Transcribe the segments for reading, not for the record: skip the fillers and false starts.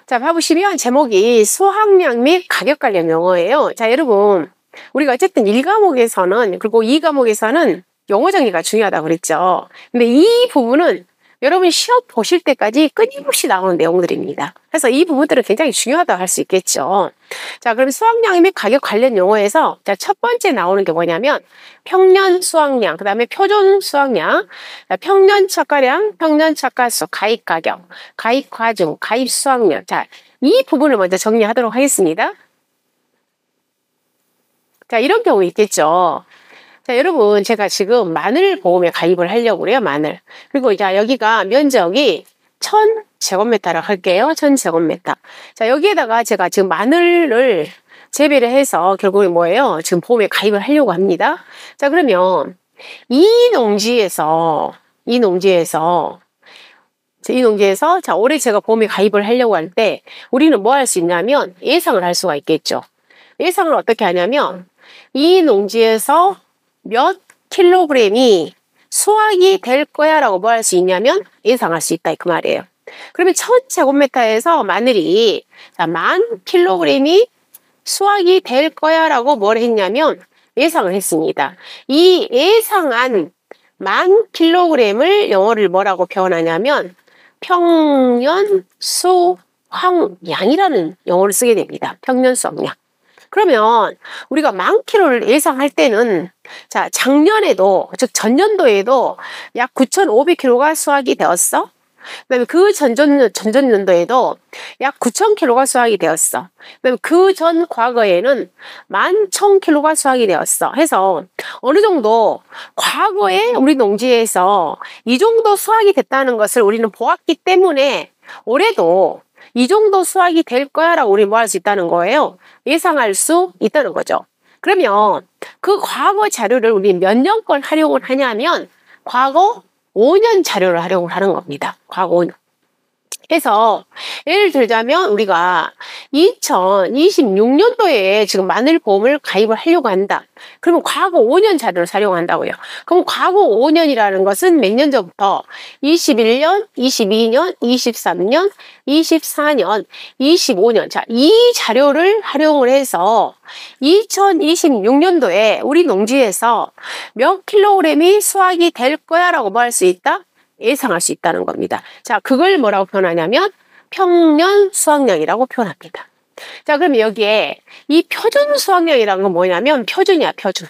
자, 봐보시면 제목이 수확량 및 가격 관련 용어예요. 자, 여러분, 우리가 어쨌든 1과목에서는, 그리고 2과목에서는 용어 정리가 중요하다고 그랬죠. 근데 이 부분은 여러분 시험 보실 때까지 끊임없이 나오는 내용들입니다. 그래서 이 부분들은 굉장히 중요하다고 할 수 있겠죠. 자, 그럼 수확량 및 가격 관련 용어에서 자, 첫 번째 나오는 게 뭐냐면 평년 수확량, 그 다음에 표준 수확량, 평년 착가량, 평년 착가수, 가입 가격, 가입 과중, 가입 수확량. 자, 이 부분을 먼저 정리하도록 하겠습니다. 자, 이런 경우 있겠죠. 자, 여러분, 제가 지금 마늘 보험에 가입을 하려고 그래요, 마늘. 그리고 이제 여기가 면적이 1000제곱미터라고 할게요. 1000제곱미터. 자, 여기에다가 제가 지금 마늘을 재배를 해서 결국에 뭐예요? 지금 보험에 가입을 하려고 합니다. 자, 그러면 이 농지에서 자, 올해 제가 보험에 가입을 하려고 할 때 우리는 뭐 할 수 있냐면 예상을 할 수가 있겠죠. 예상을 어떻게 하냐면 이 농지에서 몇 킬로그램이 수확이 될 거야 라고 뭐 할 수 있냐면 예상할 수 있다 그 말이에요. 그러면 1000제곱미터에서 마늘이 자, 10,000킬로그램이 수확이 될 거야 라고 뭘 했냐면 예상을 했습니다. 이 예상한 10,000킬로그램을 영어를 뭐라고 표현하냐면 평년 수확량이라는 영어를 쓰게 됩니다. 평년 수확량. 그러면 우리가 10,000킬로를 예상할 때는 자, 작년에도 즉 전년도에도 약 9,500킬로가 수확이 되었어. 그다음에 그 전전년도에도 약 9,000킬로가 수확이 되었어. 그다음에 그 전 과거에는 11,000킬로가 수확이 되었어. 해서 어느 정도 과거에 우리 농지에서 이 정도 수확이 됐다는 것을 우리는 보았기 때문에 올해도 이 정도 수확이 될 거야 라고 우리 뭐 할 수 있다는 거예요. 예상할 수 있다는 거죠. 그러면 그 과거 자료를 우리 몇 년 걸 활용을 하냐면 과거 5년 자료를 활용을 하는 겁니다. 과거 5년. 그래서 예를 들자면 우리가 2026년도에 지금 마늘보험을 가입을 하려고 한다. 그러면 과거 5년 자료를 활용한다고요. 그럼 과거 5년이라는 것은 몇 년 전부터 21년, 22년, 23년, 24년, 25년. 자, 이 자료를 활용을 해서 2026년도에 우리 농지에서 몇 킬로그램이 수확이 될 거야 라고 뭐 할 수 있다? 예상할 수 있다는 겁니다. 자, 그걸 뭐라고 표현하냐면 평년 수확량이라고 표현합니다. 자, 그럼 여기에 이 표준 수확량이라는 건 뭐냐면 표준이야, 표준.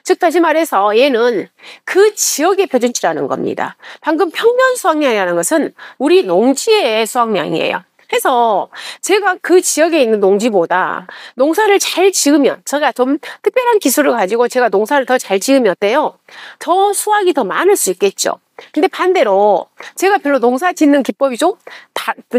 즉 다시 말해서 얘는 그 지역의 표준치라는 겁니다. 방금 평년 수확량이라는 것은 우리 농지의 수확량이에요. 해서 제가 그 지역에 있는 농지보다 농사를 잘 지으면 제가 좀 특별한 기술을 가지고 제가 농사를 더 잘 지으면 어때요? 더 수확이 더 많을 수 있겠죠. 근데 반대로 제가 별로 농사 짓는 기법이 좀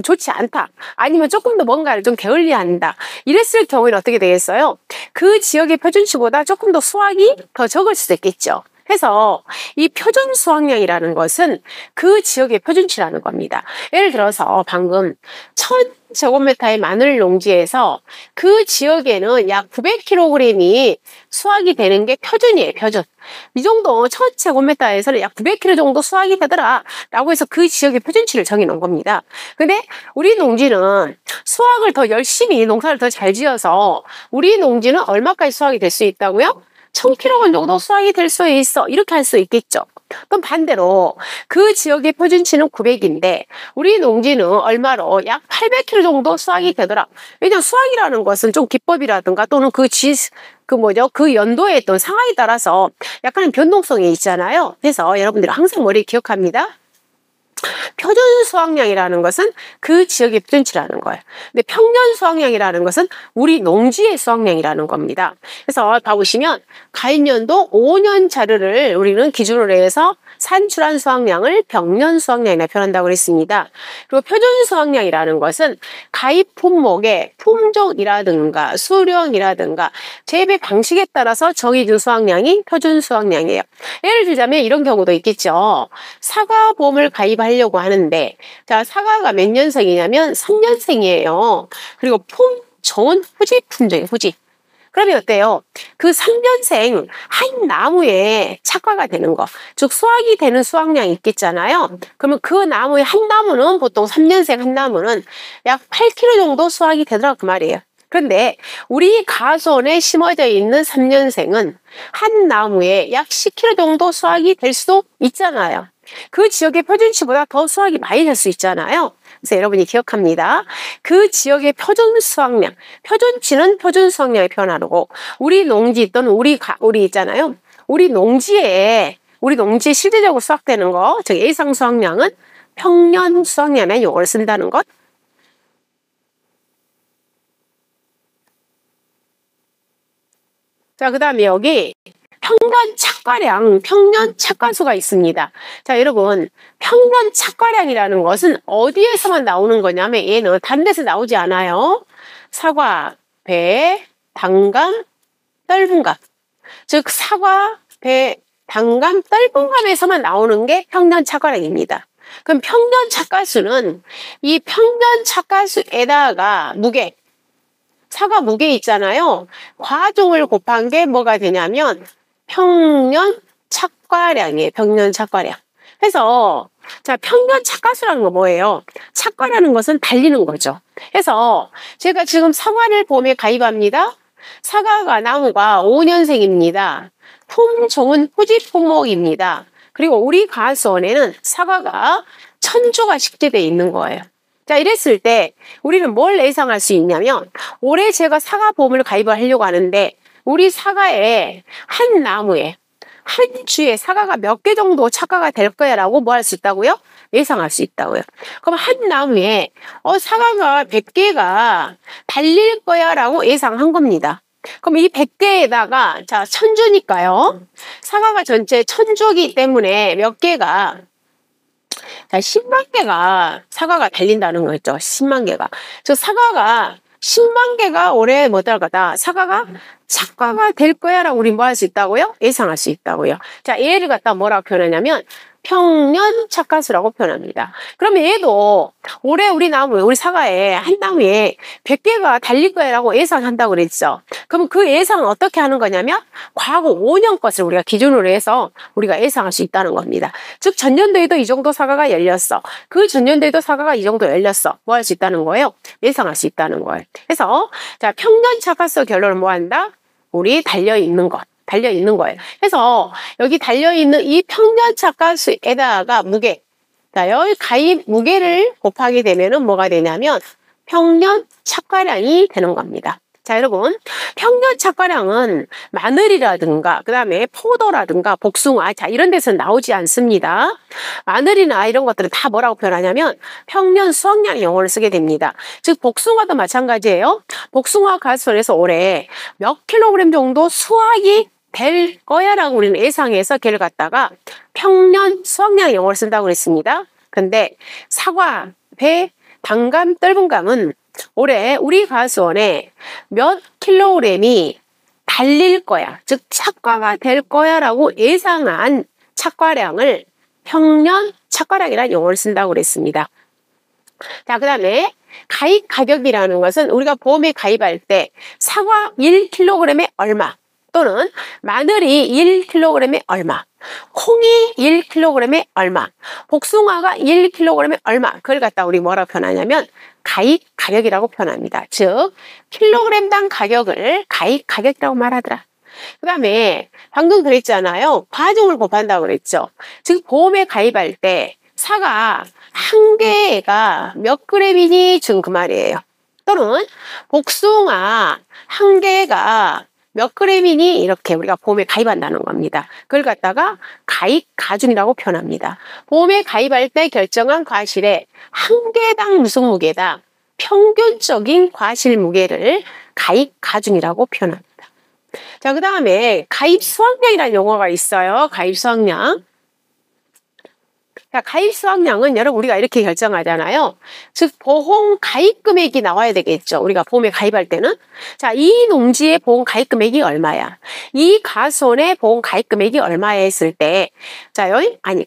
좋지 않다. 아니면 조금 더 뭔가를 좀 게을리한다. 이랬을 경우에는 어떻게 되겠어요? 그 지역의 표준치보다 조금 더 수확이 더 적을 수도 있겠죠. 해서 이 표준 수확량이라는 것은 그 지역의 표준치라는 겁니다. 예를 들어서 방금 1000제곱미터의 마늘 농지에서 그 지역에는 약 900kg이 수확이 되는 게 표준이에요, 표준. 이 정도 1000제곱미터에서는 약 900kg 정도 수확이 되더라 라고 해서 그 지역의 표준치를 정해놓은 겁니다. 근데 우리 농지는 수확을 더 열심히 농사를 더 잘 지어서 우리 농지는 얼마까지 수확이 될 수 있다고요? 1000kg 정도 수확이 될 수 있어. 이렇게 할 수 있겠죠. 그럼 반대로 그 지역의 표준치는 900인데 우리 농지는 얼마로 약 800kg 정도 수확이 되더라. 왜냐하면 수확이라는 것은 좀 기법이라든가 또는 그 연도의 어떤 상황에 따라서 약간의 변동성이 있잖아요. 그래서 여러분들이 항상 머리에 기억합니다. 표준 수확량이라는 것은 그 지역의 표준치라는 거예요. 근데 평년 수확량이라는 것은 우리 농지의 수확량이라는 겁니다. 그래서 봐보시면 가입년도 5년 자료를 우리는 기준으로 해서 산출한 수확량을 평년 수확량이라 표현한다고 그랬습니다. 그리고 표준 수확량이라는 것은 가입 품목의 품종이라든가 수령이라든가 재배 방식에 따라서 정해진 수확량이 표준 수확량이에요. 예를 들자면 이런 경우도 있겠죠. 사과보험을 가입하려고 하는데 자, 사과가 몇 년생이냐면 3년생이에요. 그리고 좋은 후지 품종이에요, 후지. 그러면 어때요? 그 3년생 한 나무에 착과가 되는 거, 즉 수확이 되는 수확량이 있겠잖아요. 그러면 그 나무의 한 나무는 보통 3년생 한 나무는 약 8kg 정도 수확이 되더라 그 말이에요. 그런데 우리 가수원에 심어져 있는 3년생은 한 나무에 약 10kg 정도 수확이 될 수도 있잖아요. 그 지역의 표준치보다 더 수확이 많이 될 수 있잖아요. 그래서 여러분이 기억합니다. 그 지역의 표준 수확량, 표준치는 표준 수확량의 표현하고 우리 농지 또는 우리 있잖아요. 우리 농지에 실제적으로 수확되는 거, 즉 예상 수확량은 평년 수확량에 요걸 쓴다는 것. 자, 그 다음에 여기 평년 착과량, 평년 착과수가 있습니다. 자, 여러분, 평년 착과량이라는 것은 어디에서만 나오는 거냐면 얘는 다른 데서 나오지 않아요. 사과, 배, 단감, 떫은감. 즉 사과, 배, 단감, 떫은감에서만 나오는 게 평년 착과량입니다. 그럼 평년 착과수는 이 평년 착과수에다가 무게, 사과 무게 있잖아요. 과종을 곱한 게 뭐가 되냐면 평년 착과량이에요. 평년 착과량. 그래서 자, 평년 착과수라는 거 뭐예요? 착과라는 것은 달리는 거죠. 그래서 제가 지금 사과를 봄에 가입합니다. 사과가 나무가 5년생입니다. 품종은 후지 품목입니다. 그리고 우리 가수원에는 사과가 1000주가 식재되어 있는 거예요. 자, 이랬을 때 우리는 뭘 예상할 수 있냐면 올해 제가 사과 봄을 가입을 하려고 하는데 우리 사과에 한 나무에 한 주에 사과가 몇 개 정도 착과가 될 거야 라고 뭐 할 수 있다고요? 예상할 수 있다고요. 그럼 한 나무에 사과가 100개가 달릴 거야 라고 예상한 겁니다. 그럼 이 100개에다가 자 1000주니까요. 사과가 전체 1000주이기 때문에 몇 개가 자, 10만 개가 사과가 달린다는 거죠. 10만 개가. 저 사과가 10만 개가 올해 못할 거다. 사과가 착과가 될 거야 라고 우리 뭐 할 수 있다고요? 예상할 수 있다고요. 자, 얘를 갖다 뭐라고 표현하냐면 평년 착과수라고 표현합니다. 그러면 얘도 올해 우리 사과에 한 나무에 100개가 달릴 거야 라고 예상한다고 그랬죠. 그럼 그 예상은 어떻게 하는 거냐면 과거 5년 것을 우리가 기준으로 해서 우리가 예상할 수 있다는 겁니다. 즉 전년도에도 이 정도 사과가 열렸어. 그 전년도에도 사과가 이 정도 열렸어. 뭐 할 수 있다는 거예요? 예상할 수 있다는 거예요. 그래서 자, 평년 착과수 결론은 뭐 한다? 우리 달려있는 거예요. 그래서 여기 달려있는 이 평년 착과수에다가 무게. 자, 여기 가입 무게를 곱하게 되면은 뭐가 되냐면 평년 착과량이 되는 겁니다. 자, 여러분, 평년 착과량은 마늘이라든가 그 다음에 포도라든가 복숭아 자 이런 데서는 나오지 않습니다. 마늘이나 이런 것들은 다 뭐라고 표현하냐면 평년 수확량 용어를 쓰게 됩니다. 즉 복숭아도 마찬가지예요. 복숭아 가수원에서 올해 몇 킬로그램 정도 수확이 될 거야 라고 우리는 예상해서 걔를 갖다가 평년 수확량 용어를 쓴다고 그랬습니다. 근데 사과, 배, 단감, 떫은감은 올해 우리 가수원에 몇 킬로그램이 달릴 거야, 즉 착과가 될 거야 라고 예상한 착과량을 평년 착과량이라는 용어를 쓴다고 그랬습니다. 자, 그 다음에 가입 가격이라는 것은 우리가 보험에 가입할 때 사과 1kg에 얼마 또는 마늘이 1kg에 얼마, 콩이 1kg에 얼마, 복숭아가 1kg에 얼마, 그걸 갖다 우리 뭐라고 표현하냐면 가입 가격이라고 표현합니다. 즉 킬로그램당 가격을 가입 가격이라고 말하더라. 그 다음에 방금 그랬잖아요. 과종을 곱한다고 그랬죠. 즉 보험에 가입할 때 사과 한 개가 몇 그램이니 지금 그 말이에요. 또는 복숭아 한 개가 몇 그램이니 이렇게 우리가 보험에 가입한다는 겁니다. 그걸 갖다가 가입 가중이라고 표현합니다. 보험에 가입할 때 결정한 과실의 한 개당 무슨 무게다? 평균적인 과실 무게를 가입 가중이라고 표현합니다. 자, 그 다음에 가입 수확량이라는 용어가 있어요. 가입 수확량. 자, 가입 수확량은 여러분 우리가 이렇게 결정하잖아요. 즉 보험 가입 금액이 나와야 되겠죠. 우리가 보험에 가입할 때는. 자, 이 농지의 보험 가입 금액이 얼마야? 이 가수원의 보험 가입 금액이 얼마야 했을 때 자,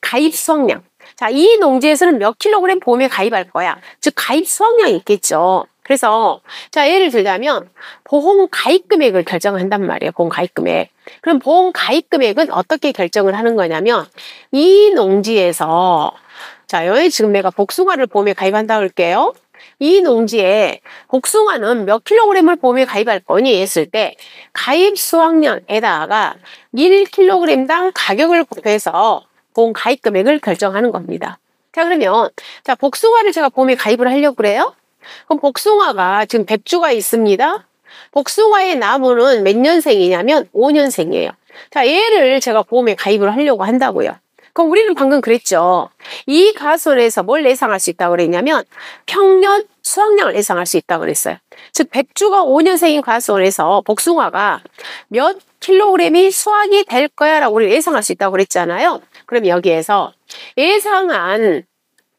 가입 수확량. 자, 이 농지에서는 몇 킬로그램 보험에 가입할 거야? 즉 가입 수확량이 있겠죠. 그래서 자 예를 들자면 보험 가입 금액을 결정한단 말이에요. 보험 가입 금액. 그럼 보험 가입 금액은 어떻게 결정을 하는 거냐면 이 농지에서 자 여기 지금 내가 복숭아를 보험에 가입한다 할게요. 이 농지에 복숭아는 몇 킬로그램을 보험에 가입할 거니 했을 때 가입 수확량에다가 1kg당 가격을 곱해서 보험 가입 금액을 결정하는 겁니다. 자 그러면 자 복숭아를 제가 보험에 가입을 하려고 그래요. 그럼 복숭아가 지금 100주가 있습니다. 복숭아의 나무는 몇 년생이냐면 5년생이에요. 자, 얘를 제가 보험에 가입을 하려고 한다고요. 그럼 우리는 방금 그랬죠. 이 가설에서 뭘 예상할 수 있다고 그랬냐면 평년 수확량을 예상할 수 있다고 그랬어요. 즉 100주가 5년생인 가설에서 복숭아가 몇 킬로그램이 수확이 될 거야 라고 우리 예상할 수 있다고 그랬잖아요. 그럼 여기에서 예상한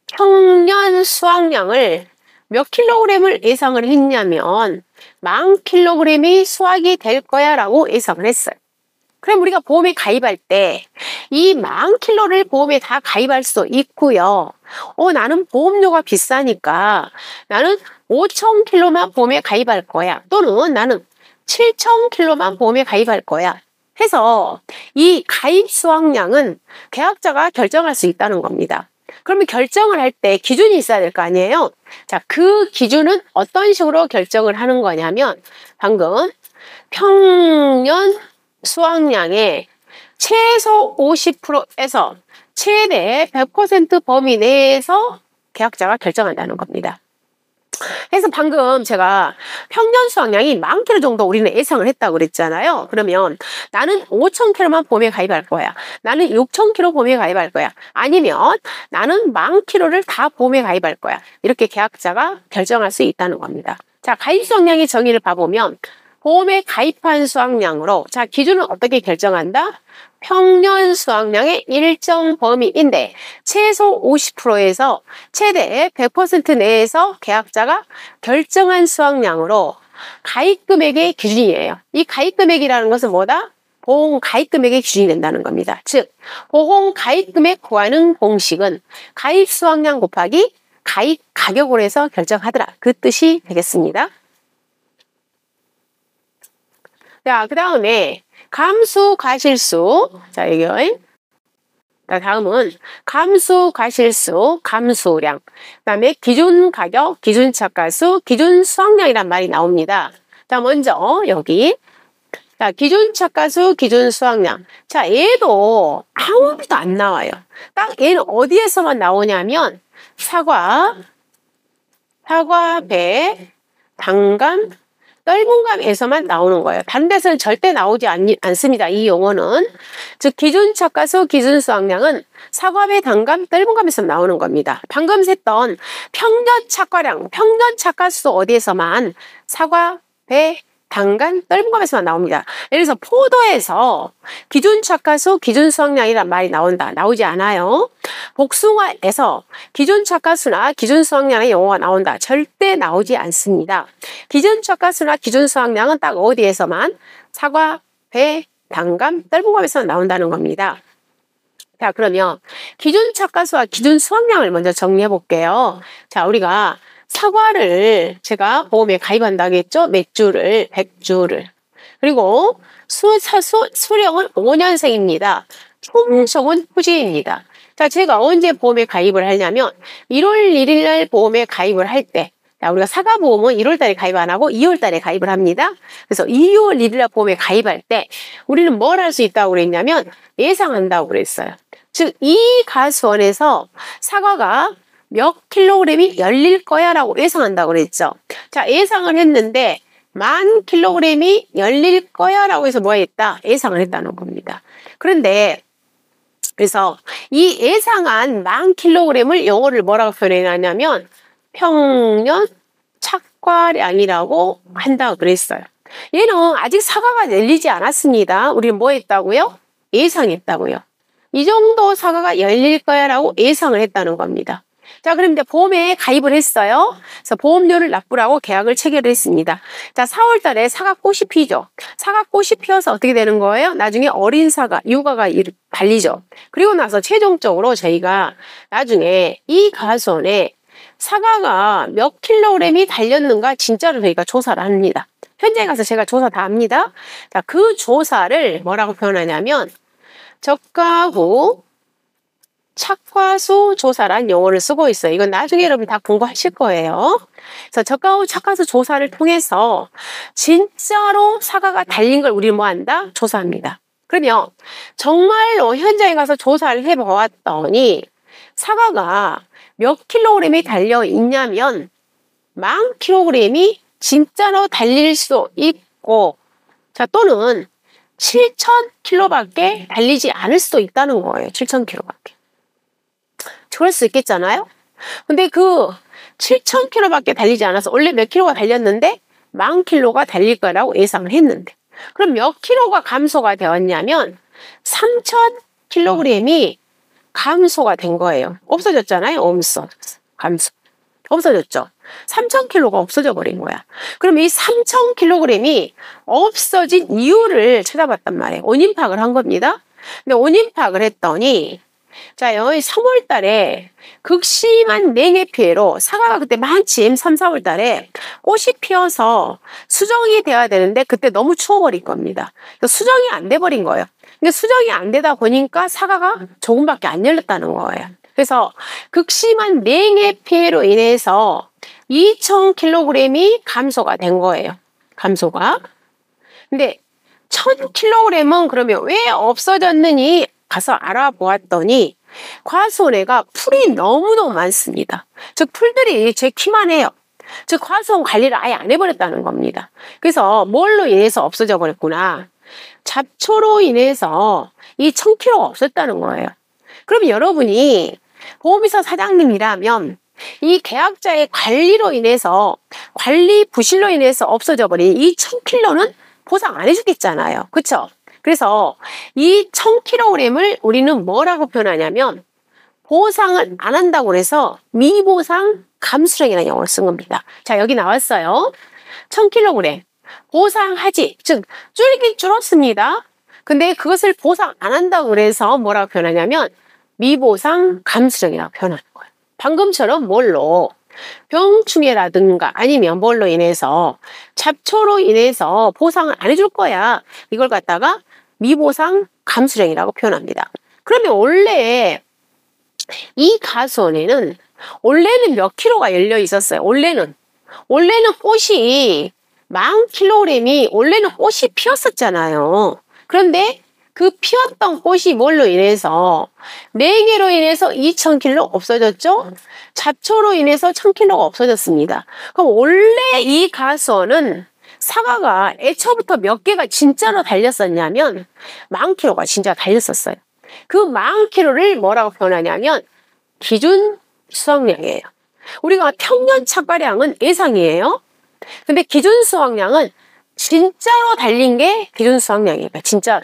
평년 수확량을 몇 킬로그램을 예상을 했냐면 10,000킬로그램이 수확이 될 거야 라고 예상을 했어요. 그럼 우리가 보험에 가입할 때 이 10,000킬로를 보험에 다 가입할 수 있고요. 나는 보험료가 비싸니까 나는 5,000킬로만 보험에 가입할 거야. 또는 나는 7,000킬로만 보험에 가입할 거야. 해서 이 가입 수확량은 계약자가 결정할 수 있다는 겁니다. 그러면 결정을 할 때 기준이 있어야 될 거 아니에요? 자, 그 기준은 어떤 식으로 결정을 하는 거냐면 방금 평년 수확량의 최소 50%에서 최대 100% 범위 내에서 계약자가 결정한다는 겁니다. 그래서 방금 제가 평년 수확량이 10,000kg 정도 우리는 예상을 했다고 그랬잖아요. 그러면 나는 5,000kg만 보험에 가입할 거야. 나는 6,000kg 보험에 가입할 거야. 아니면 나는 10,000kg를 다 보험에 가입할 거야. 이렇게 계약자가 결정할 수 있다는 겁니다. 자, 가입 수확량의 정의를 봐보면 보험에 가입한 수확량으로 자 기준은 어떻게 결정한다? 평년 수확량의 일정 범위인데 최소 50%에서 최대 100% 내에서 계약자가 결정한 수확량으로 가입 금액의 기준이에요. 이 가입 금액이라는 것은 뭐다? 보험 가입 금액의 기준이 된다는 겁니다. 즉 보험 가입 금액 구하는 공식은 가입 수확량 곱하기 가입 가격으로 해서 결정하더라. 그 뜻이 되겠습니다. 자, 그 다음에 감수 과실수. 자, 여기. 자, 다음은 감수 과실수, 감수량. 그 다음에 기준 가격, 기준 착가수, 기준 수확량이란 말이 나옵니다. 자, 먼저 여기. 자, 기준 착가수, 기준 수확량. 자, 얘도 아무데도 안 나와요. 딱 얘는 어디에서만 나오냐면 사과, 배, 당감, 떫은감에서만 나오는 거예요. 다른 데서는 절대 나오지 않습니다. 이 용어는. 즉 기준 착가수, 기준 수확량은 사과배, 당감, 떫은감에서 나오는 겁니다. 방금 했던 평년 착과량, 평년 착가수 어디에서만 사과, 배, 당간, 떫은감에서만 나옵니다. 예를 들어서 포도에서 기준 착가수, 기준 수확량이란 말이 나온다. 나오지 않아요. 복숭아에서 기준 착가수나 기준 수확량의 용어가 나온다. 절대 나오지 않습니다. 기준 착가수나 기준 수확량은 딱 어디에서만 사과, 배, 당감, 떫은감에서 나온다는 겁니다. 자, 그러면 기준 착가수와 기준 수확량을 먼저 정리해 볼게요. 자, 우리가 사과를 제가 보험에 가입한다고 했죠? 몇 주를, 100주를. 그리고 수령은 5년생입니다. 품종은 후지입니다. 자, 제가 언제 보험에 가입을 하냐면 1월 1일 날 보험에 가입을 할 때, 자, 우리가 사과 보험은 1월 달에 가입 안 하고 2월 달에 가입을 합니다. 그래서 2월 1일 날 보험에 가입할 때 우리는 뭘 할 수 있다고 그랬냐면 예상한다고 그랬어요. 즉, 이 가수원에서 사과가 몇 킬로그램이 열릴 거야 라고 예상한다고 그랬죠. 자, 예상을 했는데 10,000킬로그램이 열릴 거야 라고 해서 뭐 했다? 예상을 했다는 겁니다. 그런데 그래서 이 예상한 10,000킬로그램을 영어를 뭐라고 표현하냐면 평년 착과량이라고 한다고 그랬어요. 얘는 아직 사과가 열리지 않았습니다. 우리는 뭐 했다고요? 예상했다고요. 이 정도 사과가 열릴 거야 라고 예상을 했다는 겁니다. 자, 그럼 이제 보험에 가입을 했어요. 그래서 보험료를 납부하고 계약을 체결을 했습니다. 자, 4월 달에 사과꽃이 피죠. 사과꽃이 피어서 어떻게 되는 거예요? 나중에 어린 사과, 유가가 달리죠. 그리고 나서 최종적으로 저희가 나중에 이 가수원에 사과가 몇 킬로그램이 달렸는가 진짜로 저희가 조사를 합니다. 현장에 가서 제가 조사 다 합니다. 자, 그 조사를 뭐라고 표현하냐면 적과 후 착과수 조사란 용어를 쓰고 있어요. 이건 나중에 여러분 다 공부하실 거예요. 그래서 적과 후 착과수 조사를 통해서 진짜로 사과가 달린 걸 우리는 뭐 한다? 조사합니다. 그러면 정말로 현장에 가서 조사를 해보았더니 사과가 몇 킬로그램이 달려 있냐면 10,000kg이 진짜로 달릴 수 있고, 자, 또는 7,000kg밖에 달리지 않을 수도 있다는 거예요. 7,000kg밖에. 그럴 수 있겠잖아요? 근데 그 7,000kg밖에 달리지 않아서 원래 몇 킬로가 달렸는데 10,000kg가 달릴 거라고 예상을 했는데, 그럼 몇 킬로가 감소가 되었냐면 3,000kg이 감소가 된 거예요. 없어졌잖아요. 감소. 없어졌죠. 3,000kg가 없어져 버린 거야. 그럼 이 3,000kg이 없어진 이유를 찾아봤단 말이에요. 원인 파악을 한 겁니다. 근데 원인 파악을 했더니, 자, 여기 3월 달에 극심한 냉해 피해로 사과가 그때 마침 3, 4월 달에 꽃이 피어서 수정이 돼야 되는데 그때 너무 추워버린 겁니다. 그래서 수정이 안 돼버린 거예요. 근데 수정이 안 되다 보니까 사과가 조금밖에 안 열렸다는 거예요. 그래서 극심한 냉해 피해로 인해서 2,000kg이 감소가 된 거예요. 감소가. 근데 1,000kg은 그러면 왜 없어졌느니 가서 알아보았더니 과수원에가 풀이 너무너무 많습니다. 즉 풀들이 제 키만 해요. 즉 과수원 관리를 아예 안 해버렸다는 겁니다. 그래서 뭘로 인해서 없어져 버렸구나. 잡초로 인해서 이 1,000kg가 없었다는 거예요. 그럼 여러분이 보험회사 사장님이라면 이 계약자의 관리로 인해서, 관리 부실로 인해서 없어져 버린 이 1,000kg는 보상 안 해주겠잖아요. 그쵸? 그래서 이 1,000kg을 우리는 뭐라고 표현하냐면 보상을 안 한다고 해서 미보상 감수령이라는 용어를 쓴 겁니다. 자, 여기 나왔어요. 1,000kg 보상하지, 즉 줄긴 줄었습니다. 근데 그것을 보상 안 한다고 그래서 뭐라고 표현하냐면 미보상 감수령이라고 표현하는 거예요. 방금처럼 뭘로? 병충해라든가 아니면 뭘로 인해서 잡초로 인해서 보상을 안 해줄 거야. 이걸 갖다가 미보상 감수령이라고 표현합니다. 그러면 원래 이 가수원에는 원래는 몇 킬로가 열려 있었어요. 원래는 꽃이 10,000kg이 원래는 꽃이 피었었잖아요. 그런데 그 피었던 꽃이 뭘로 인해서 냉해로 인해서 2,000kg 없어졌죠? 잡초로 인해서 1,000kg가 없어졌습니다. 그럼 원래 이 가수원은 사과가 애초부터 몇 개가 진짜로 달렸었냐면 10,000kg가 진짜 달렸었어요. 그 10,000kg를 뭐라고 표현하냐면 기준 수확량이에요. 우리가 평년 착과량은 예상이에요. 근데 기준 수확량은 진짜로 달린 게 기준 수확량이에요. 진짜로.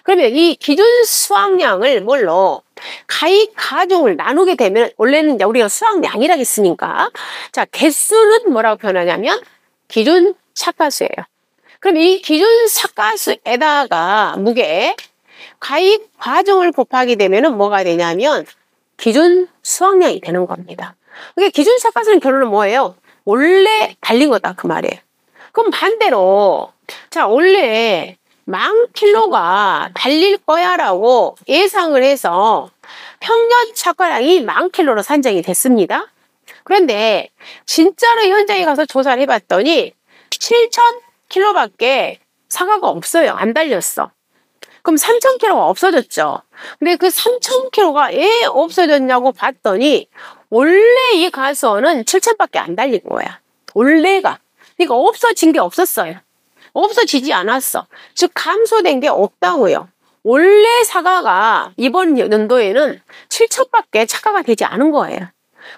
그러면 이 기준 수확량을 뭘로? 가익 가중을 나누게 되면 원래는 이제 우리가 수확량이라고 했으니까, 자, 개수는 뭐라고 표현하냐면 기준 착과수예요. 그럼 이 기준 착과수에다가 무게 가익 과중을 곱하게 되면은 뭐가 되냐면 기준 수확량이 되는 겁니다. 그게 기준 착과수는 결론은 뭐예요? 원래 달린 거다 그 말이에요. 그럼 반대로, 자, 원래 10,000kg가 달릴 거야 라고 예상을 해서 평년 착과량이 10,000kg로 산정이 됐습니다. 그런데 진짜로 현장에 가서 조사를 해봤더니 7,000kg밖에 사과가 없어요. 안 달렸어. 그럼 3,000kg가 없어졌죠. 근데 그 3,000kg가 왜 없어졌냐고 봤더니 원래 이 가수원은 7,000밖에 안 달린 거야. 원래가. 그러니까 없어진 게 없었어요. 없어지지 않았어. 즉 감소된 게 없다고요. 원래 사과가 이번 연도에는 7,000밖에 착과가 되지 않은 거예요.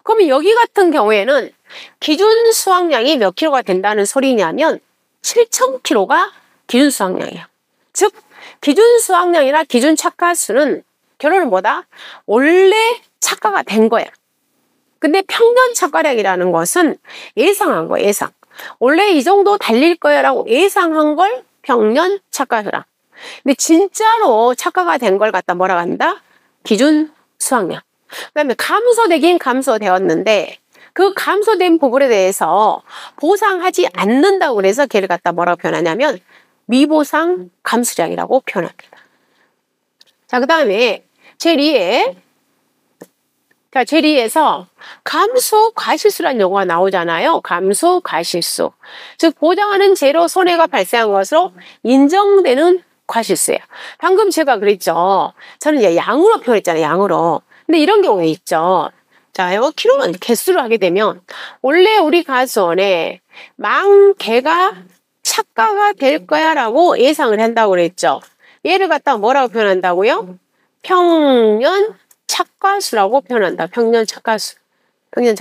그러면 여기 같은 경우에는 기준 수확량이 몇 킬로가 된다는 소리냐면 7,000kg가 기준 수확량이에요. 즉 기준 수확량이나 기준 착과수는 결론은 뭐다? 원래 착과가 된 거야. 근데 평년 착과량이라는 것은 예상한 거예요. 예상. 원래 이 정도 달릴 거야 라고 예상한 걸 평년 착과수랑. 근데 진짜로 착과가 된 걸 갖다 뭐라고 한다? 기준 수확량. 그 다음에 감소되긴 감소되었는데 그 감소된 부분에 대해서 보상하지 않는다고 그래서 걔를 갖다 뭐라고 표현하냐면 미보상 감수량이라고 표현합니다. 자, 그 다음에 제2에서 감수 과실수라는 용어가 나오잖아요. 감수 과실수. 즉 보장하는 재로 손해가 발생한 것으로 인정되는 과실수예요. 방금 제가 그랬죠. 저는 이제 양으로 표현했잖아요. 양으로. 근데 이런 경우가 있죠. 자, 이거 킬로만 개수로 하게 되면 원래 우리 가수원에 만 개가 착과가 될 거야 라고 예상을 한다고 그랬죠. 얘를 갖다 뭐라고 표현한다고요? 평년 착과수라고 표현한다. 평년 착과수. 근데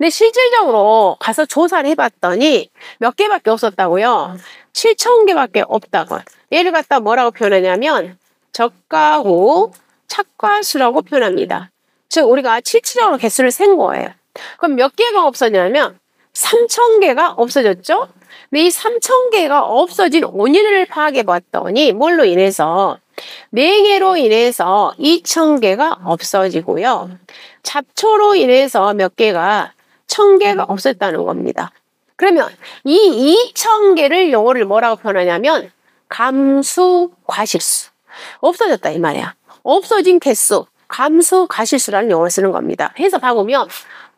실질적으로 가서 조사를 해봤더니 몇 개밖에 없었다고요? 7,000개밖에 없다고. 얘를 갖다 뭐라고 표현하냐면 저가 후 착과수라고 표현합니다. 즉 우리가 실질적으로 개수를 센 거예요. 그럼 몇 개가 없어지냐면 3,000개가 없어졌죠? 근데 이 3,000개가 없어진 원인을 파악해 봤더니 뭘로 인해서 냉해로 인해서 2,000개가 없어지고요. 잡초로 인해서 몇 개가 1,000개가 없었다는 겁니다. 그러면 이 2,000개를 용어를 뭐라고 표현하냐면 감수 과실수. 없어졌다 이 말이야. 없어진 개수, 감수 과실수라는 용어를 쓰는 겁니다. 해서 봐보면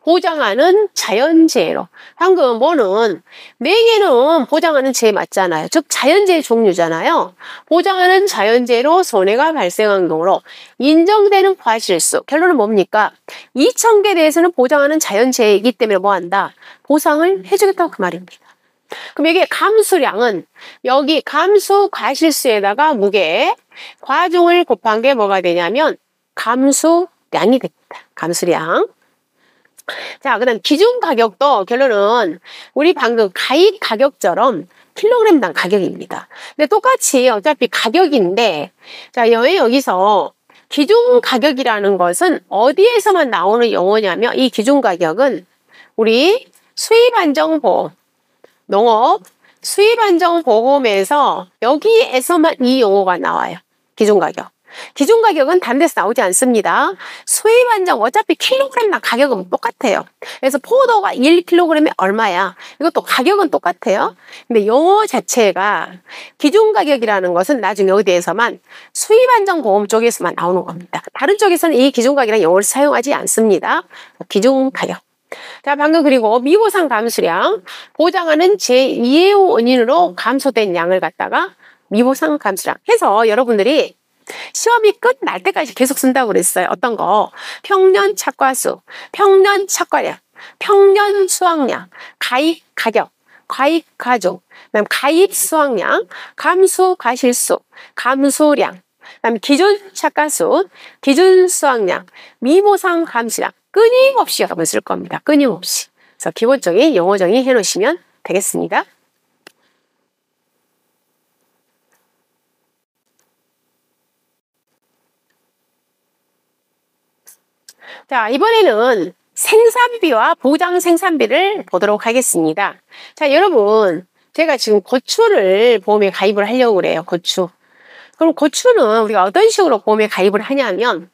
보장하는 자연재해로. 방금 뭐는 냉해는 보장하는 재해 맞잖아요. 즉 자연재해 종류잖아요. 보장하는 자연재해로 손해가 발생한 경우로 인정되는 과실수. 결론은 뭡니까? 2,000개에 대해서는 보장하는 자연재해이기 때문에 뭐한다? 보상을 해주겠다고 그 말입니다. 그럼 여기 감수량은 여기 감수 과실수에다가 무게 과중을 곱한 게 뭐가 되냐면 감수량이 됩니다. 감수량. 자, 그 다음 기준 가격도 결론은 우리 방금 가입 가격처럼 킬로그램당 가격입니다. 근데 똑같이 어차피 가격인데, 자, 여기서 기준 가격이라는 것은 어디에서만 나오는 용어냐면 이 기준 가격은 우리 수입안정보험, 농업 수입안정보험에서 여기에서만 이 용어가 나와요. 기준 가격. 기준 가격은 다른 데서 나오지 않습니다. 수입 안정 어차피 킬로그램당 가격은 똑같아요. 그래서 포도가 1kg에 얼마야? 이것도 가격은 똑같아요. 근데 용어 자체가 기준 가격이라는 것은 나중에 어디에서만 수입 안정 보험 쪽에서만 나오는 겁니다. 다른 쪽에서는 이 기준 가격이라는 용어를 사용하지 않습니다. 기준 가격. 자, 방금 그리고 미보상 감수량 보장하는 제2의 원인으로 감소된 양을 갖다가 미보상 감수량 해서 여러분들이 시험이 끝날 때까지 계속 쓴다고 그랬어요. 어떤 거? 평년 착과수, 평년 착과량, 평년 수확량, 가입 가격, 가입 가중, 그다음 가입 수확량, 감수 과실수, 감수량, 그다음 기준 착과수, 기준 수확량, 미보상 감수량 끊임없이 여러분 쓸 겁니다. 끊임없이. 그래서 기본적인 영어 정의 해놓으시면 되겠습니다. 자, 이번에는 생산비와 보장 생산비를 보도록 하겠습니다. 자, 여러분, 제가 지금 고추를 보험에 가입을 하려고 그래요. 고추. 그럼 고추는 우리가 어떤 식으로 보험에 가입을 하냐면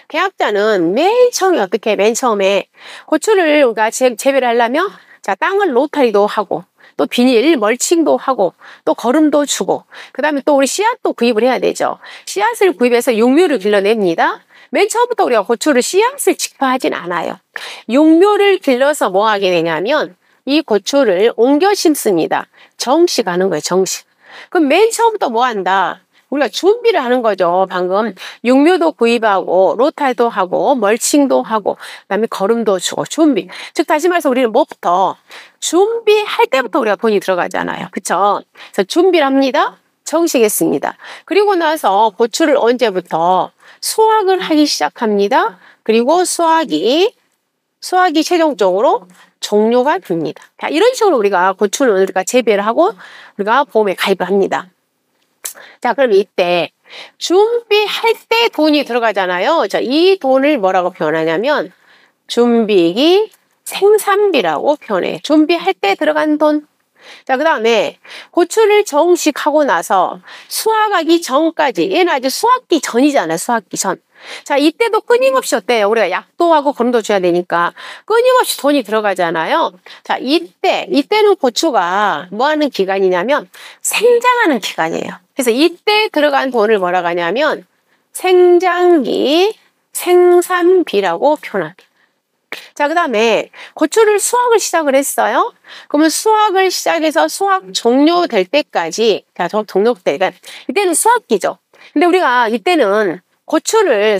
계약자는 맨 처음에 고추를 우리가 재배를 하려면 자, 땅을 로타리도 하고 또 비닐 멀칭도 하고 또 거름도 주고 그 다음에 또 우리 씨앗도 구입을 해야 되죠. 씨앗을 구입해서 육묘를 길러냅니다. 맨 처음부터 우리가 고추를 씨앗을 직파하진 않아요. 육묘를 길러서 뭐 하게 되냐면 이 고추를 옮겨 심습니다. 정식하는 거예요. 정식. 그럼 맨 처음부터 뭐 한다? 우리가 준비를 하는 거죠. 방금 육묘도 구입하고 로타도 하고 멀칭도 하고 그다음에 거름도 주고 준비. 즉 다시 말해서 우리는 뭐부터? 준비할 때부터 우리가 돈이 들어가잖아요. 그쵸? 그래서 준비를 합니다. 정식했습니다. 그리고 나서 고추를 언제부터? 수확을 하기 시작합니다. 그리고 수확이 최종적으로 종료가 됩니다. 자, 이런 식으로 우리가 고추는 우리가 재배를 하고 우리가 보험에 가입을 합니다. 자, 그럼 이때 준비할 때 돈이 들어가잖아요. 자, 이 돈을 뭐라고 표현하냐면 준비기 생산비라고 표현해. 준비할 때 들어간 돈. 자, 그 다음에 고추를 정식하고 나서 수확하기 전까지, 얘는 아직 수확기 전이잖아요. 수확기 전. 자, 이때도 끊임없이 어때요? 우리가 약도 하고 거름도 줘야 되니까 끊임없이 돈이 들어가잖아요. 자, 이때는 고추가 뭐 하는 기간이냐면 생장하는 기간이에요. 그래서 이때 들어간 돈을 뭐라고 하냐면 생장기 생산비라고 표현합니다. 자, 그 다음에 고추를 수확을 시작을 했어요. 그러면 수확을 시작해서 수확 종료될 때까지, 자, 종료될 때가 이때는 수확기죠. 근데 우리가 이때는 고추를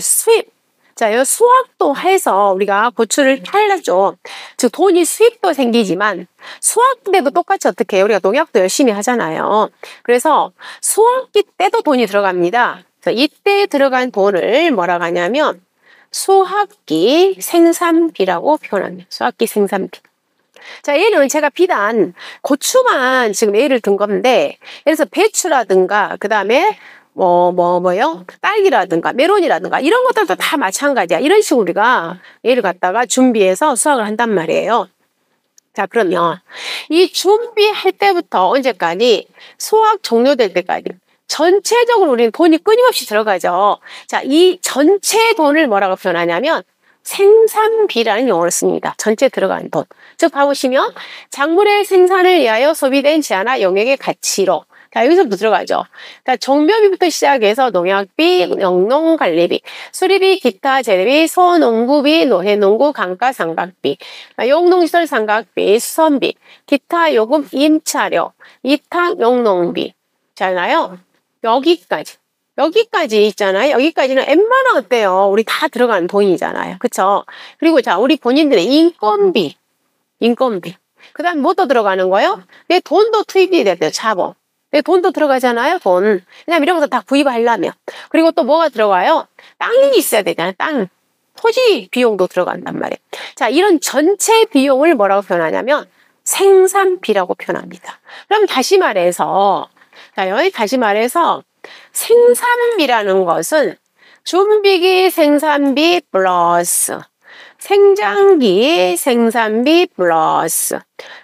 자, 이 수확도 해서 우리가 고추를 팔았죠. 즉, 돈이 수입도 생기지만 수확 때도 똑같이 어떻게 해요? 우리가 농약도 열심히 하잖아요. 그래서 수확기 때도 돈이 들어갑니다. 그래서 이때 들어간 돈을 뭐라고 하냐면 수확기 생산비라고 표현합니다. 수확기 생산비. 자, 얘는 제가 비단 고추만 지금 예를 든 건데, 예를 들어서 배추라든가, 그 다음에 뭐요? 딸기라든가, 메론이라든가, 이런 것들도 다 마찬가지야. 이런 식으로 우리가 얘를 갖다가 준비해서 수확을 한단 말이에요. 자, 그러면 이 준비할 때부터 언제까지? 수확 종료될 때까지. 전체적으로 우리는 돈이 끊임없이 들어가죠. 자, 이 전체 돈을 뭐라고 표현하냐면 생산비라는 용어를 씁니다. 전체 들어가는 돈. 즉, 봐보시면 작물의 생산을 위하여 소비된 제한화 용액의 가치로. 자, 여기서부터 들어가죠. 자, 종묘비부터 시작해서 농약비, 영농관리비, 수리비, 기타 재래비, 소농부비, 노회농구, 감가상각비, 용농시설 상각비, 수선비, 기타 요금 임차료, 이탁용농비. 잖아요. 여기까지 있잖아요. 여기까지는 웬만하면 어때요? 우리 다 들어가는 돈이잖아요. 그쵸? 그리고 자, 우리 본인들의 인건비. 그 다음 뭐 또 들어가는 거예요? 내 돈도 투입이 돼요. 자본. 내 돈도 들어가잖아요. 돈. 왜냐면 이런 거 다 구입하려면. 그리고 또 뭐가 들어가요? 땅이 있어야 되잖아요. 땅. 토지 비용도 들어간단 말이에요. 자, 이런 전체 비용을 뭐라고 표현하냐면 생산비라고 표현합니다. 그럼 다시 말해서 생산비라는 것은 준비기 생산비 플러스 생장기 생산비 플러스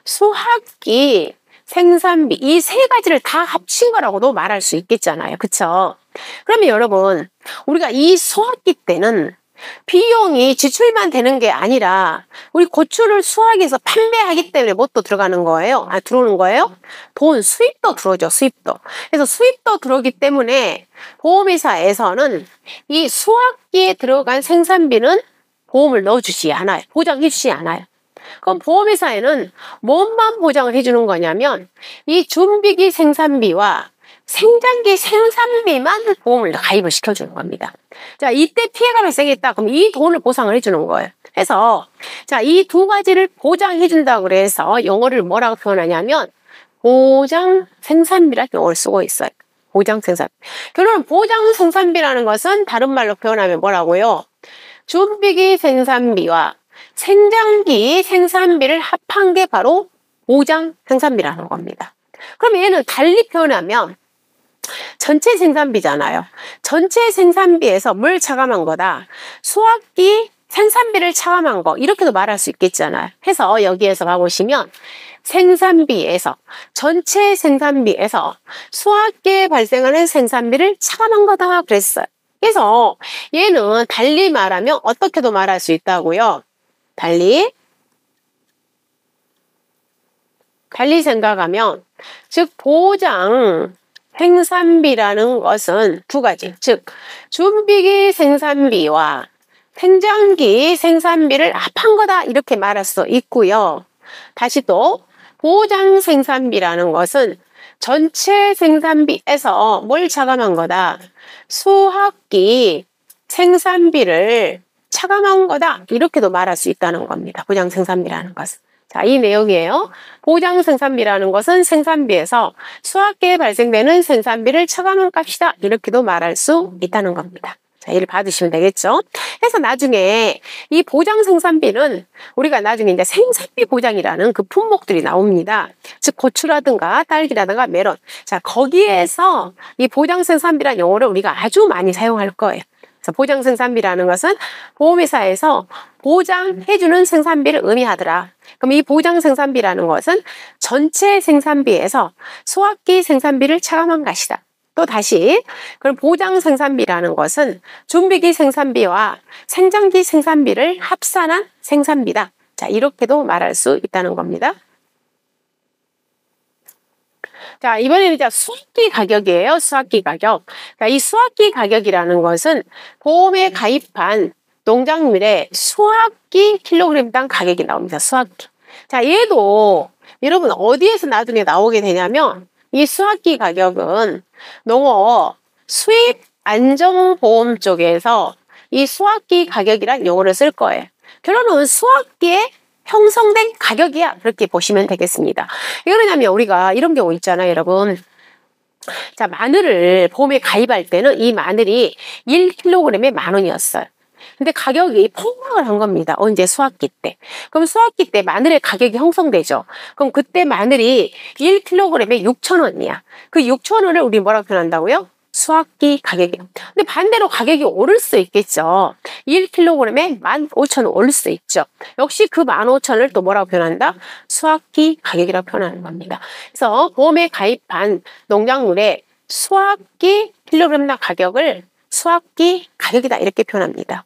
수확기 생산비, 이 세 가지를 다 합친 거라고도 말할 수 있겠잖아요. 그쵸? 그러면 여러분, 우리가 이 수확기 때는 비용이 지출만 되는 게 아니라 우리 고추를 수확해서 판매하기 때문에 뭣도 들어가는 거예요? 들어오는 거예요? 돈, 수입도 들어오죠. 수입도. 그래서 수입도 들어오기 때문에 보험회사에서는 이 수확기에 들어간 생산비는 보험을 넣어주지 않아요. 보장해주지 않아요. 그럼 보험회사에는 뭐만 보장을 해주는 거냐면 이 준비기 생산비와 생장기 생산비만 보험을 가입을 시켜주는 겁니다. 자, 이때 피해가 발생했다. 그럼 이 돈을 보상을 해주는 거예요. 그래서 자, 이 두 가지를 보장해준다고 그래서 영어를 뭐라고 표현하냐면 보장 생산비라는 용어를 쓰고 있어요. 보장 생산비. 결론은 보장 생산비라는 것은 다른 말로 표현하면 뭐라고요? 준비기 생산비와 생장기 생산비를 합한 게 바로 보장 생산비라는 겁니다. 그럼 얘는 달리 표현하면 전체 생산비잖아요. 전체 생산비에서 뭘 차감한 거다? 수확기 생산비를 차감한 거, 이렇게도 말할 수 있겠잖아요. 해서 여기에서 봐보시면 생산비에서, 전체 생산비에서 수확기에 발생하는 생산비를 차감한 거다 그랬어요. 그래서 얘는 달리 말하면 어떻게도 말할 수 있다고요. 달리 생각하면, 즉 보장 생산비라는 것은 두 가지, 즉 준비기 생산비와 생장기 생산비를 합한 거다 이렇게 말할 수 있고요. 다시 또 보장 생산비라는 것은 전체 생산비에서 뭘 차감한 거다? 수확기 생산비를 차감한 거다 이렇게도 말할 수 있다는 겁니다. 보장 생산비라는 것은. 자, 이 내용이에요. 보장 생산비라는 것은 생산비에서 수확기에 발생되는 생산비를 차감한 값이다. 이렇게도 말할 수 있다는 겁니다. 자, 이를 받으시면 되겠죠. 그래서 나중에 이 보장 생산비는 우리가 나중에 이제 생산비 보장이라는 그 품목들이 나옵니다. 즉 고추라든가 딸기라든가 메론. 자, 거기에서 이 보장 생산비라는 용어를 우리가 아주 많이 사용할 거예요. 그래서 보장 생산비라는 것은 보험회사에서 보장해주는 생산비를 의미하더라. 그럼 이 보장 생산비라는 것은 전체 생산비에서 수확기 생산비를 차감한 것이다. 또 다시 그럼 보장 생산비라는 것은 준비기 생산비와 생장기 생산비를 합산한 생산비다. 자, 이렇게도 말할 수 있다는 겁니다. 자, 이번에는 이제 수확기 가격이에요. 수확기 가격. 자, 이 수확기 가격이라는 것은 보험에 가입한 농작물의 수확기 킬로그램당 가격이 나옵니다. 수확기. 자, 얘도 여러분 어디에서 나중에 나오게 되냐면 이 수확기 가격은 농업 수입 안정보험 쪽에서 이 수확기 가격이란 용어를 쓸 거예요. 결론은 수확기에 형성된 가격이야. 그렇게 보시면 되겠습니다. 왜 그러냐면 우리가 이런 경우 있잖아요, 여러분. 자, 마늘을 보험에 가입할 때는 이 마늘이 1kg에 10,000원이었어요. 근데 가격이 폭락을 한 겁니다. 언제? 수확기 때. 그럼 수확기 때 마늘의 가격이 형성되죠. 그럼 그때 마늘이 1kg에 6,000원이야. 그 6,000원을 우리 뭐라고 표현한다고요? 수확기 가격이에요. 근데 반대로 가격이 오를 수 있겠죠. 1kg에 15,000원 오를 수 있죠. 역시 그 15,000원을 또 뭐라고 표현한다? 수확기 가격이라고 표현하는 겁니다. 그래서 보험에 가입한 농작물의 수확기 킬로그램당 가격을 수확기 가격이다 이렇게 표현합니다.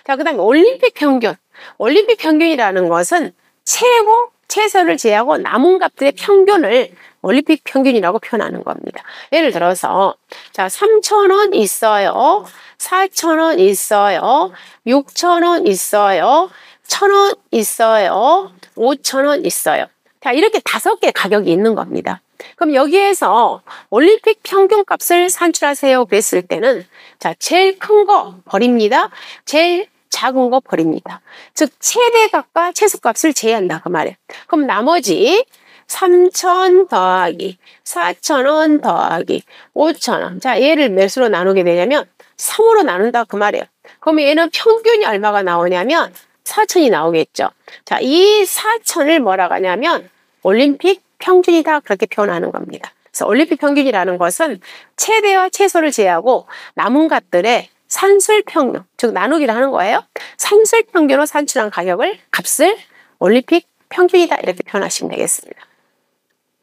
자, 그 다음에 올림픽 평균. 올림픽 평균이라는 것은 최고, 최소를 제하고 남은 값들의 평균을 올림픽 평균이라고 표현하는 겁니다. 예를 들어서 자 3,000원 있어요. 4,000원 있어요. 6,000원 있어요. 1,000원 있어요. 5,000원 있어요. 자, 이렇게 5개 가격이 있는 겁니다. 그럼 여기에서 올림픽 평균 값을 산출하세요 그랬을 때는 자, 제일 큰 거 버립니다. 제일 작은 거 버립니다. 즉 최대값과 최소값을 제외한다 그 말이에요. 그럼 나머지 3,000 더하기 4,000원 더하기 5,000원. 자, 얘를 몇으로 나누게 되냐면 3으로 나눈다 그 말이에요. 그럼 얘는 평균이 얼마가 나오냐면 4,000이 나오겠죠. 자, 이 4,000을 뭐라고 하냐면 올림픽 평균이다 그렇게 표현하는 겁니다. 그래서 올림픽 평균이라는 것은 최대와 최소를 제하고 남은 값들의 산술평균, 즉 나누기를 하는 거예요. 산술평균으로 산출한 값을 올림픽 평균이다 이렇게 표현하시면 되겠습니다.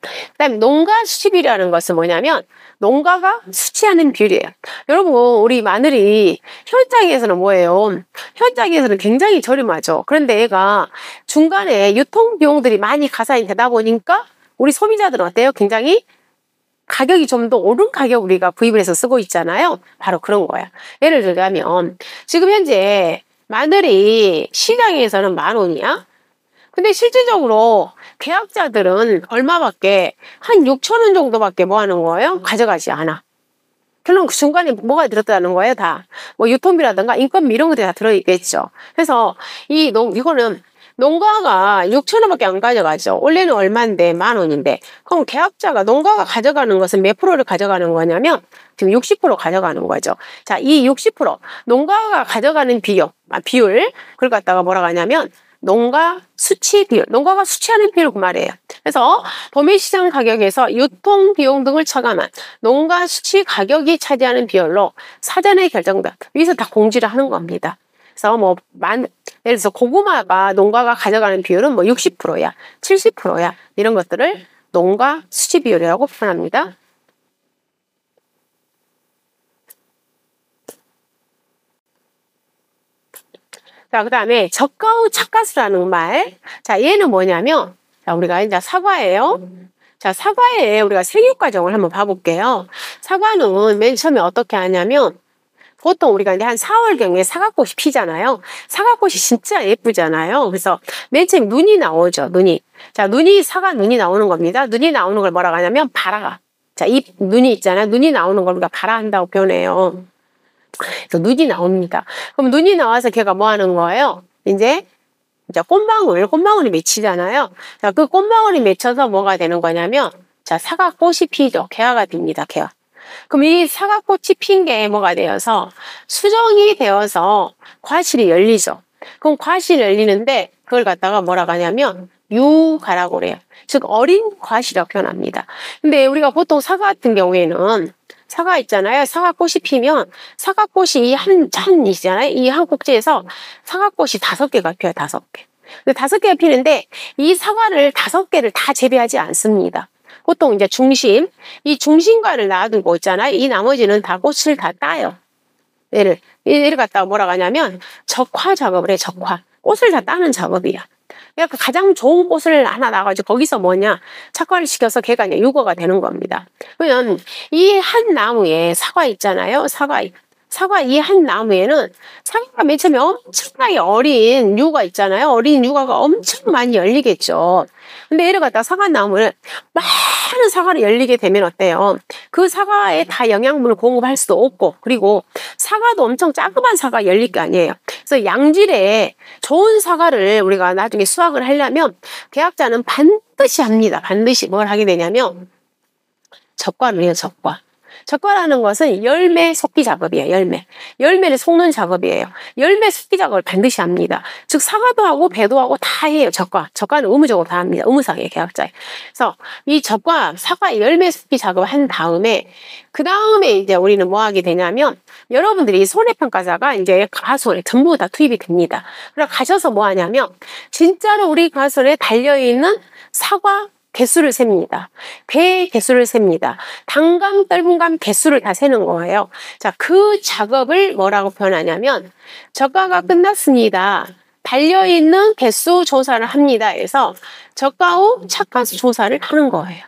그 다음에 농가 수치비율이라는 것은 뭐냐면 농가가 수치하는 비율이에요. 여러분 우리 마늘이 현장에서는 뭐예요? 현장에서는 굉장히 저렴하죠. 그런데 얘가 중간에 유통비용들이 많이 가산이 되다 보니까 우리 소비자들은 어때요? 굉장히 가격이 좀 더 오른 가격 우리가 구입을 해서 쓰고 있잖아요. 바로 그런 거야. 예를 들자면 지금 현재 마늘이 시장에서는 10,000원이야. 근데 실질적으로 계약자들은 얼마밖에 한 6,000원 정도밖에 뭐 하는 거예요? 가져가지 않아. 결론 그 중간에 뭐가 들었다는 거예요? 다. 뭐 유통비라든가 인건비 이런 것들이 다 들어있겠죠. 그래서 이거는 농가가 6,000원밖에 안 가져가죠. 원래는 얼마인데 10,000원인데. 그럼 계약자가 농가가 가져가는 것은 몇 프로를 가져가는 거냐면 지금 60% 가져가는 거죠. 자, 이 60% 농가가 가져가는 비율 그걸 갖다가 뭐라고 하냐면 농가 수치 비율, 농가가 수치하는 비율 그 말이에요. 그래서 도매시장 가격에서 유통비용 등을 차감한 농가 수치 가격이 차지하는 비율로 사전에 결정된 여기서 다 공지를 하는 겁니다. 그래서 예를 들어서 고구마가 농가가 가져가는 비율은 60%야, 70%야 이런 것들을 농가 수치 비율이라고 표현합니다. 자, 그 다음에 저가 후 착가수라는 말. 자, 얘는 뭐냐면, 자, 우리가 이제 사과예요. 자, 사과에 우리가 생육 과정을 한번 봐볼게요. 사과는 맨 처음에 어떻게 하냐면, 보통 우리가 이제 한 4월경에 사과꽃이 피잖아요. 사과꽃이 진짜 예쁘잖아요. 그래서 맨 처음에 눈이 나오죠, 눈이. 자, 사과 눈이 나오는 겁니다. 눈이 나오는 걸 뭐라고 하냐면, 발아. 자, 이 눈이 있잖아요. 눈이 나오는 걸 우리가 발아한다고 표현해요. 그래서 눈이 나옵니다. 그럼 눈이 나와서 걔가 뭐 하는 거예요? 이제 꽃망울이 맺히잖아요. 자, 그 꽃망울이 맺혀서 뭐가 되는 거냐면, 자, 사과꽃이 피죠. 개화가 됩니다, 개화. 그럼 이 사과꽃이 핀 게 뭐가 되어서 수정이 되어서 과실이 열리죠. 그럼 과실이 열리는데 그걸 갖다가 뭐라고 하냐면 유가라고 그래요. 즉 어린 과실이라고 표현합니다. 근데 우리가 보통 사과 같은 경우에는 사과 있잖아요. 사과꽃이 피면 사과꽃이 한 있잖아요. 이 한 꼭지에서 사과꽃이 5개가 피어요. 5개. 근데 5개가 피는데 이 사과를 5개를 다 재배하지 않습니다. 보통 이제 중심, 이 중심과를 놔두고 있잖아요. 이 나머지는 다 꽃을 다 따요. 얘를 갖다가 뭐라고 하냐면 적화 작업을 해, 적화. 꽃을 다 따는 작업이야. 그러니까 가장 좋은 꽃을 하나 놔가지고 거기서 뭐냐, 착화를 시켜서 걔가 이제 유거가 되는 겁니다. 그러면 이 한 나무에 사과 있잖아요. 사과 이 한 나무에는 사과가 맨 처음에 엄청나게 어린 유가 있잖아요. 어린 유가가 엄청 많이 열리겠죠. 근데 얘를 갖다 사과나무를 많은 사과를 열리게 되면 어때요? 그 사과에 다 영양분을 공급할 수도 없고, 그리고 사과도 엄청 자그만 사과 열릴 거 아니에요. 그래서 양질의 좋은 사과를 우리가 나중에 수확을 하려면 개학자는 반드시 합니다. 반드시 뭘 하게 되냐면 적과를 해요. 적과. 적과라는 것은 열매 속기 작업이에요. 열매를 속는 작업이에요. 열매 속기 작업을 반드시 합니다. 즉 사과도 하고 배도 하고 다 해요. 적과는 의무적으로 다 합니다. 의무상이에요. 개학자에. 그래서 이 적과 사과 열매 속기 작업을 한 다음에 그 다음에 이제 우리는 뭐 하게 되냐면 여러분들이 손해평가사가 이제 가설에 전부 다 투입이 됩니다. 그래서 가셔서 뭐 하냐면 진짜로 우리 가설에 달려있는 사과 개수를 셉니다. 배 개수를 셉니다. 단감, 떫은감 개수를 다 세는 거예요. 자, 그 작업을 뭐라고 표현하냐면 적과가 끝났습니다. 달려있는 개수 조사를 합니다. 해서 적과 후 착과수 조사를 하는 거예요.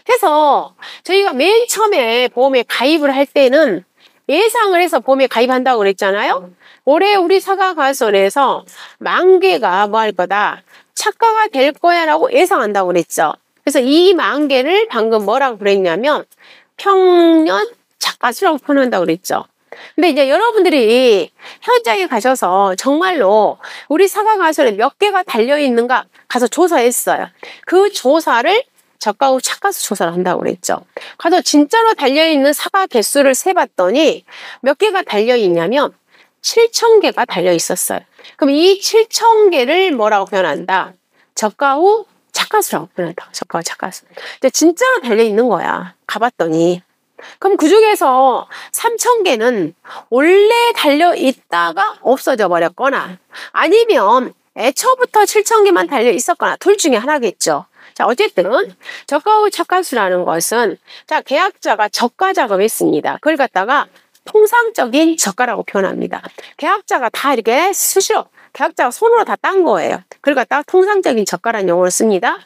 그래서 저희가 맨 처음에 보험에 가입을 할 때는 예상을 해서 보험에 가입한다고 그랬잖아요. 올해 우리 사과가설에서 10,000개가 뭐 할 거다, 착과가 될 거야 라고 예상한다고 그랬죠. 그래서 이 10,000개를 방금 뭐라고 그랬냐면 평년 착과수라고 표현한다고 그랬죠. 근데 이제 여러분들이 현장에 가셔서 정말로 우리 사과가설에 몇 개가 달려있는가 가서 조사했어요. 그 조사를 적과 후 착과수 조사를 한다고 그랬죠. 가서 진짜로 달려있는 사과 개수를 세봤더니 몇 개가 달려있냐면 7,000개가 달려있었어요. 그럼 이 7,000개를 뭐라고 표현한다? 적과 후 착과수라고 표현한다. 적과 후 착과수. 근데 진짜로 달려있는 거야. 가봤더니. 그럼 그 중에서 3,000개는 원래 달려있다가 없어져 버렸거나 아니면 애초부터 7,000개만 달려있었거나 둘 중에 하나겠죠. 자, 어쨌든 적과 후 착과수라는 것은 자, 계약자가 적과 작업했습니다. 그걸 갖다가 통상적인 적과라고 표현합니다. 계약자가 다 이렇게 수시로 계약자가 손으로 다 딴 거예요. 그걸 갖다가 통상적인 적과라는 용어를 씁니다.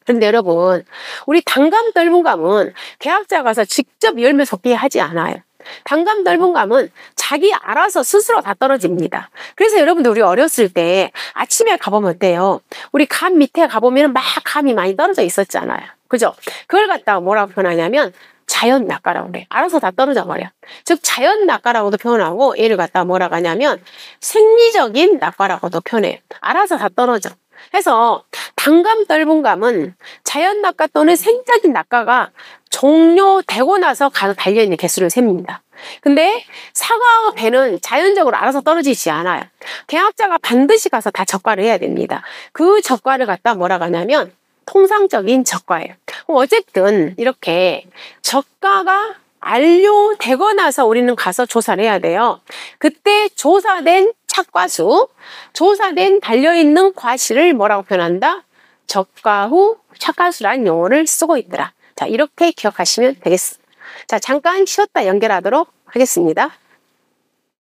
그런데 여러분, 우리 단감 떫은감은 계약자가 가서 직접 열매 속기 하지 않아요. 단감 떫은감은 자기 알아서 스스로 다 떨어집니다. 그래서 여러분들 우리 어렸을 때 아침에 가보면 어때요? 우리 감 밑에 가보면 막 감이 많이 떨어져 있었잖아요. 그죠? 그걸 갖다가 뭐라고 표현하냐면 자연 낙과라고 그래요. 알아서 다 떨어져 버려. 즉 자연 낙과라고도 표현하고 얘를 갖다가 뭐라고 하냐면 생리적인 낙과라고도 표현해요. 알아서 다 떨어져. 해서 단감 떫은감은 자연 낙과 또는 생적인 낙과가 종료되고 나서 가서 달려있는 개수를 셉니다. 근데 사과와 배는 자연적으로 알아서 떨어지지 않아요. 계약자가 반드시 가서 다 적과를 해야 됩니다. 그 적과를 갖다 뭐라고 하냐면 통상적인 적과예요. 어쨌든 이렇게 적과가 완료되고 나서 우리는 가서 조사를 해야 돼요. 그때 조사된 착과수, 조사된 달려있는 과실을 뭐라고 표현한다? 적과 후 착과수라는 용어를 쓰고 있더라. 자, 이렇게 기억하시면 되겠습니다. 자, 잠깐 쉬었다 연결하도록 하겠습니다.